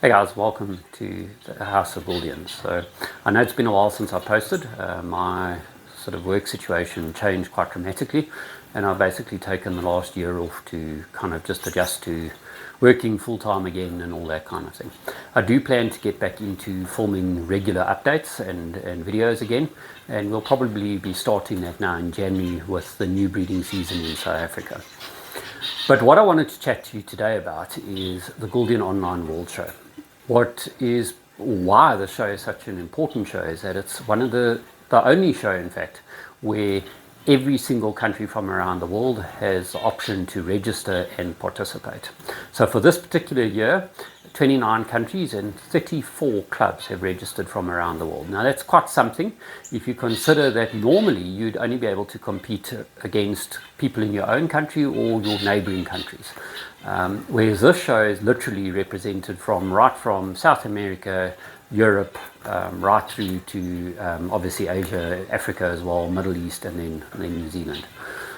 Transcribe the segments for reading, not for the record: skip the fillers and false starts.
Hey guys, welcome to the House of Guldians. So I know it's been a while since I posted. My sort of work situation changed quite dramatically, and I've basically taken the last year off to kind of just adjust to working full time again and all that kind of thing. I do plan to get back into filming regular updates and videos again, and we'll probably be starting that now in January with the new breeding season in South Africa. But what I wanted to chat to you today about is the Guldian Online World Show. Why the show is such an important show is that it's one of the only show, in fact, where every single country from around the world has the option to register and participate. So for this particular year, 29 countries and 34 clubs have registered from around the world. Now that's quite something if you consider that normally you'd only be able to compete against people in your own country or your neighboring countries. Whereas this show is literally represented right from South America, Europe, right through to obviously Asia, Africa as well, Middle East, and then New Zealand.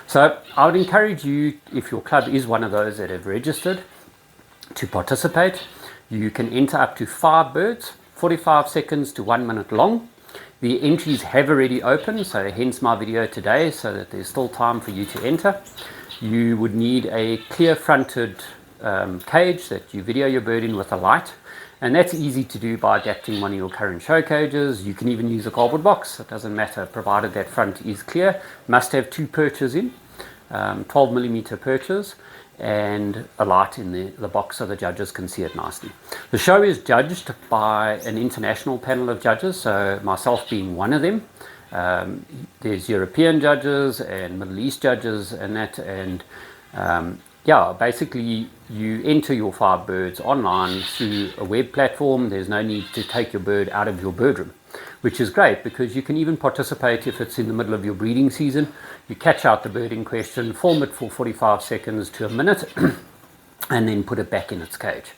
So I would encourage you, if your club is one of those that have registered, to participate. You can enter up to 5 birds, 45 seconds to 1 minute long. The entries have already opened, so hence my video today, so that there's still time for you to enter. You would need a clear fronted cage that you video your bird in with a light, and that's easy to do by adapting one of your current show cages. You can even use a cardboard box, it doesn't matter, provided that front is clear. Must have 2 perches in, 12mm perches, and a light in the box so the judges can see it nicely. The show is judged by an international panel of judges, so myself being one of them. There's European judges and Middle East judges and that, and basically you enter your 5 birds online through a web platform. There's no need to take your bird out of your bird room, which is great because you can even participate if it's in the middle of your breeding season. You catch out the bird in question, film it for 45 seconds to a minute, and then put it back in its cage.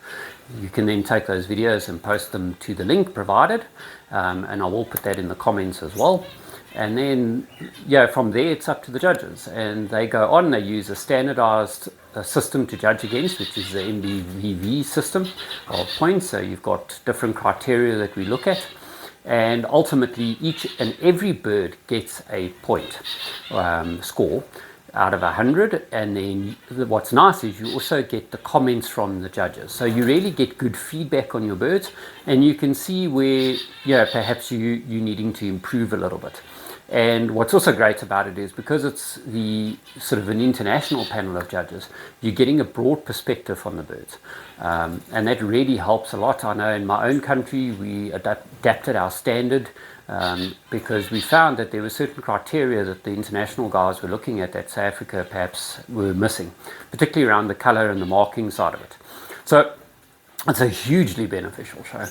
You can then take those videos and post them to the link provided, and I will put that in the comments as well. And then, from there it's up to the judges, and they go on. They use a standardized system to judge against, which is the MBVV system of points. So you've got different criteria that we look at, and ultimately each and every bird gets a point score out of 100. And then what's nice is you also get the comments from the judges, so you really get good feedback on your birds, and you can see where perhaps you needing to improve a little bit. And what's also great about it is because it's the sort of an international panel of judges, you're getting a broad perspective on the birds, and that really helps a lot. I know in my own country we adapted our standard because we found that there were certain criteria that the international guys were looking at that South Africa perhaps were missing, particularly around the color and the marking side of it. So it's a hugely beneficial show.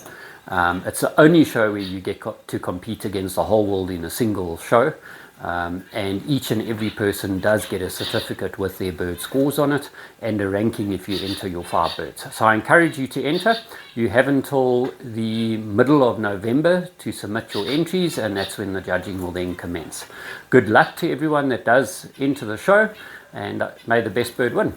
It's the only show where you get to compete against the whole world in a single show, and each and every person does get a certificate with their bird scores on it and a ranking if you enter your 5 birds. So I encourage you to enter. You have until the middle of November to submit your entries, and that's when the judging will then commence. Good luck to everyone that does enter the show, and may the best bird win.